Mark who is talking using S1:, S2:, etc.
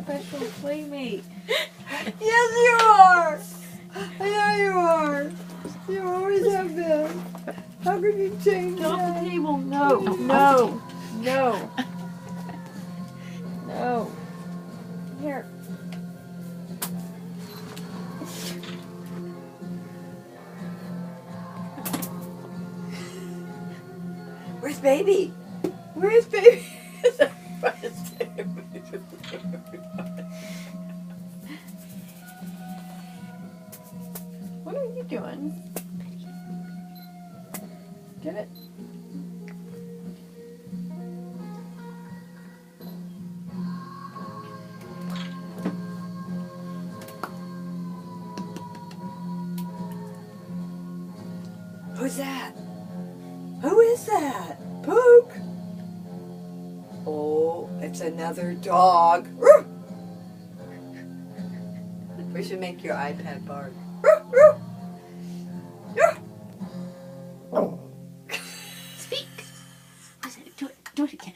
S1: special playmate.
S2: Yes, you are. I know you are. You always have been. How could you change
S1: Get off
S2: that?
S1: the table. No,
S3: Oh,
S1: no, no, no. Here.
S2: Where's baby? Where's baby?
S1: What are you doing? Get it.
S2: Who's that? Who is that? Pook. Oh, it's another dog. We should make your iPad bark.
S3: Speak. Do it again.